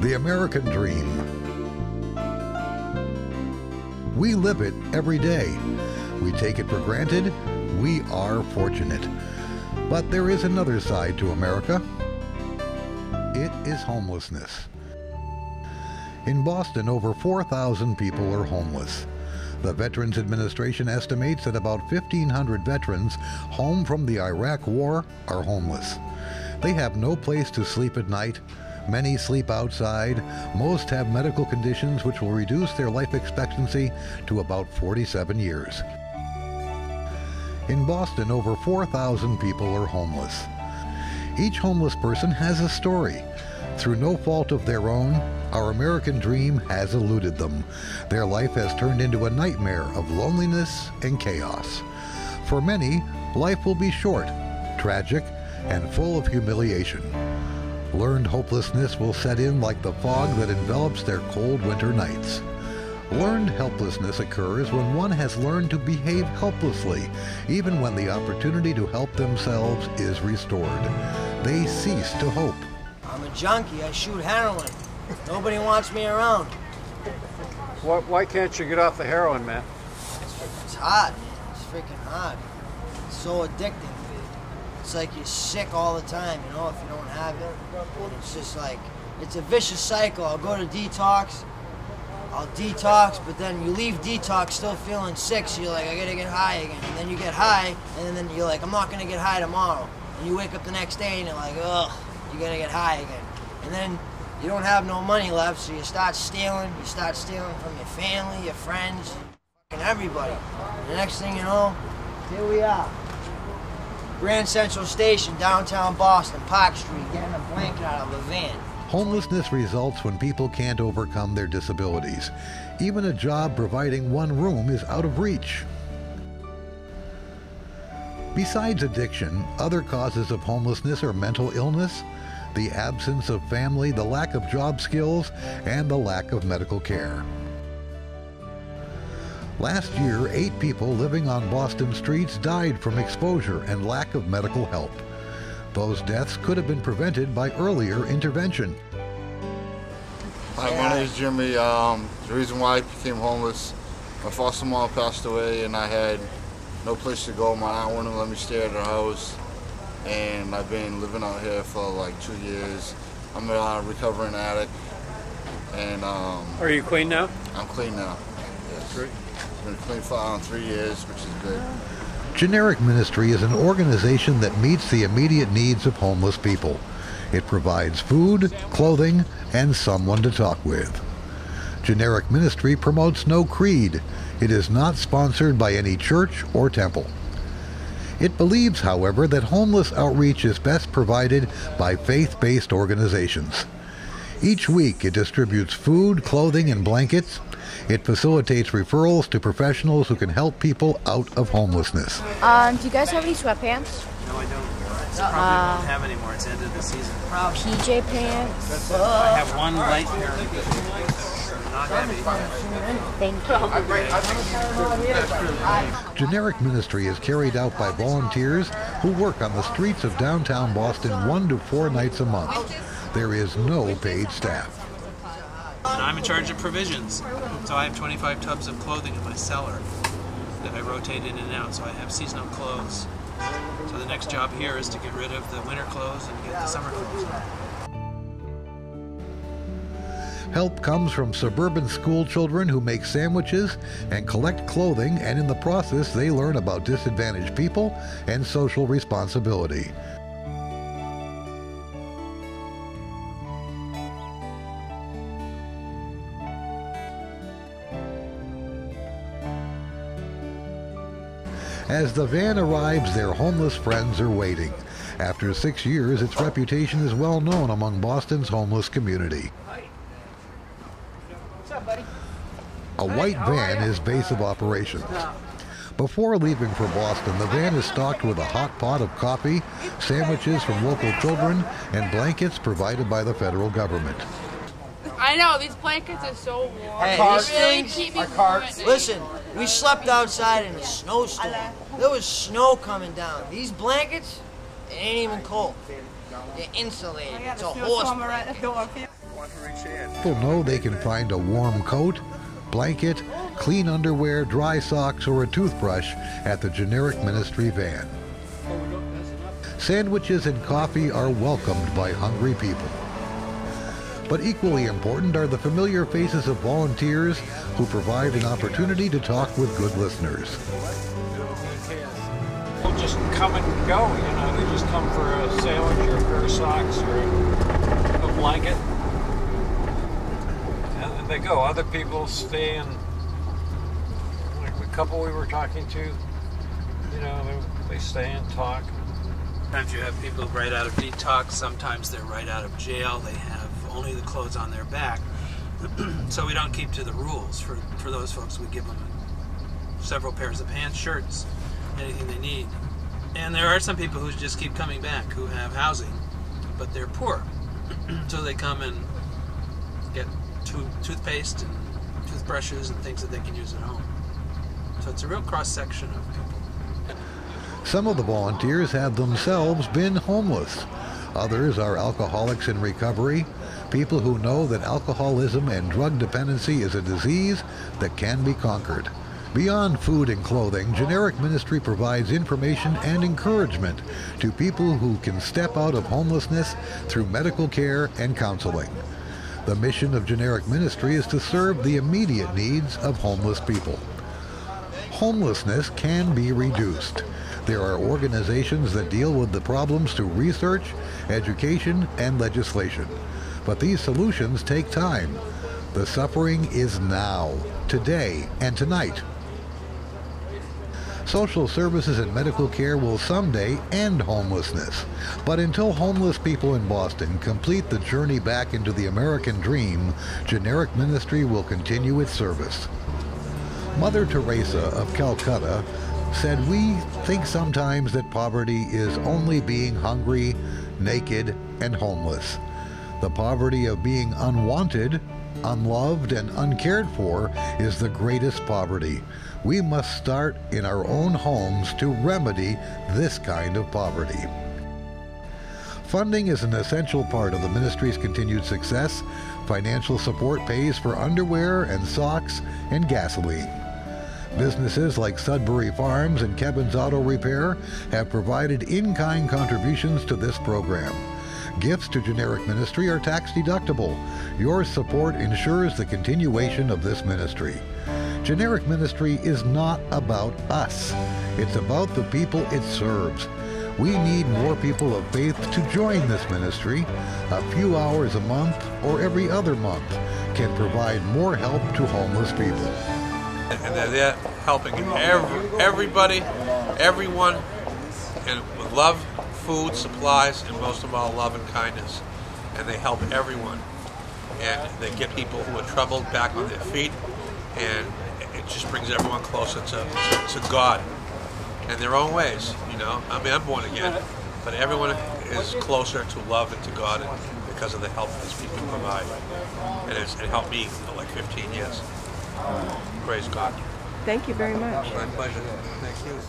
The American Dream. We live it every day. We take it for granted. We are fortunate. But there is another side to America. It is homelessness. In Boston, over 4,000 people are homeless. The Veterans Administration estimates that about 1,500 veterans home from the Iraq War are homeless. They have no place to sleep at night. Many sleep outside. Most have medical conditions which will reduce their life expectancy to about 47 years. In Boston, over 4,000 people are homeless. Each homeless person has a story. Through no fault of their own, our American dream has eluded them. Their life has turned into a nightmare of loneliness and chaos. For many, life will be short, tragic, and full of humiliation. Learned hopelessness will set in like the fog that envelops their cold winter nights. Learned helplessness occurs when one has learned to behave helplessly, even when the opportunity to help themselves is restored. They cease to hope. I'm a junkie. I shoot heroin. Nobody wants me around. Why can't you get off the heroin, man? It's hot, man. It's freaking hot. It's so addicting. It's like you're sick all the time, you know, if you don't have it. And it's just like, it's a vicious cycle. I'll go to detox. I'll detox, but then you leave detox still feeling sick, so you're like, I gotta get high again. And then you get high, and then you're like, I'm not gonna get high tomorrow. And you wake up the next day and you're like, ugh, you're gonna get high again. And then you don't have no money left, so you start stealing. You start stealing from your family, your friends, and everybody. And the next thing you know, here we are. Grand Central Station, downtown Boston, Park Street, getting a blanket out of a van. Homelessness results when people can't overcome their disabilities. Even a job providing one room is out of reach. Besides addiction, other causes of homelessness are mental illness, the absence of family, the lack of job skills, and the lack of medical care. Last year, 8 people living on Boston streets died from exposure and lack of medical help. Those deaths could have been prevented by earlier intervention. Hi, my name is Jimmy. The reason why I became homeless, my foster mom passed away and I had no place to go. My aunt wouldn't let me stay at her house, and I've been living out here for like 2 years. I'm a recovering addict, and Are you clean now? I'm clean now. Yes. Great. I've been clean for 3 years, which is good. Generic Ministry is an organization that meets the immediate needs of homeless people. It provides food, clothing, and someone to talk with. Generic Ministry promotes no creed. It is not sponsored by any church or temple. It believes, however, that homeless outreach is best provided by faith-based organizations. Each week it distributes food, clothing, and blankets. It facilitates referrals to professionals who can help people out of homelessness. Do you guys have any sweatpants? No, I don't. Probably won't have any more. It's the end of the season. PJ pants? I have one light pair of PJ. Not heavy. Thank you. Generic Ministry is carried out by volunteers who work on the streets of downtown Boston 1 to 4 nights a month. There is no paid staff. And I'm in charge of provisions. So I have 25 tubs of clothing in my cellar that I rotate in and out, so I have seasonal clothes. So the next job here is to get rid of the winter clothes and get the summer clothes on. Help comes from suburban school children who make sandwiches and collect clothing, and in the process they learn about disadvantaged people and social responsibility. As the van arrives, their homeless friends are waiting. After 6 years, its reputation is well known among Boston's homeless community. A white van is base of operations. Before leaving for Boston, the van is stocked with a hot pot of coffee, sandwiches from local children, and blankets provided by the federal government. I know, these blankets are so warm. Hey, They really keep me warm. Listen, we slept outside in a snowstorm. There was snow coming down. These blankets, it ain't even cold. They're insulated. It's a horse blanket. People know they can find a warm coat, blanket, clean underwear, dry socks, or a toothbrush at the Generic Ministry van. Sandwiches and coffee are welcomed by hungry people. But equally important are the familiar faces of volunteers who provide an opportunity to talk with good listeners. They'll just come and go, you know. They just come for a sandwich or a pair of socks or a blanket. And then they go. Other people stay and, like the couple we were talking to, you know, they stay and talk. Sometimes you have people right out of detox, sometimes they're right out of jail, they have only the clothes on their back. So we don't keep to the rules. For those folks, we give them several pairs of pants, shirts, anything they need. And there are some people who just keep coming back, who have housing, but they're poor. So they come and get toothpaste and toothbrushes and things that they can use at home. So it's a real cross-section of people. Some of the volunteers have themselves been homeless. Others are alcoholics in recovery, people who know that alcoholism and drug dependency is a disease that can be conquered. Beyond food and clothing, Generic Ministry provides information and encouragement to people who can step out of homelessness through medical care and counseling. The mission of Generic Ministry is to serve the immediate needs of homeless people. Homelessness can be reduced. There are organizations that deal with the problems through research, education, and legislation. But these solutions take time. The suffering is now, today, and tonight. Social services and medical care will someday end homelessness. But until homeless people in Boston complete the journey back into the American dream, Generic Ministry will continue its service. Mother Teresa of Calcutta said, "We think sometimes that poverty is only being hungry, naked, and homeless. The poverty of being unwanted, unloved, and uncared for is the greatest poverty. We must start in our own homes to remedy this kind of poverty." Funding is an essential part of the ministry's continued success. Financial support pays for underwear and socks and gasoline. Businesses like Sudbury Farms and Kevin's Auto Repair have provided in-kind contributions to this program. Gifts to Generic Ministry are tax deductible. Your support ensures the continuation of this ministry. Generic Ministry is not about us. It's about the people it serves. We need more people of faith to join this ministry. A few hours a month or every other month can provide more help to homeless people. And they're there helping everybody, everyone, and with love, food, supplies, and most of all, love and kindness. And they help everyone. And they get people who are troubled back on their feet, and it just brings everyone closer to God in their own ways, you know. I mean, I'm born again, but everyone is closer to love and to God because of the help these people provide. And it helped me for like 15 years. Praise God. Thank you very much. My pleasure. Thank you.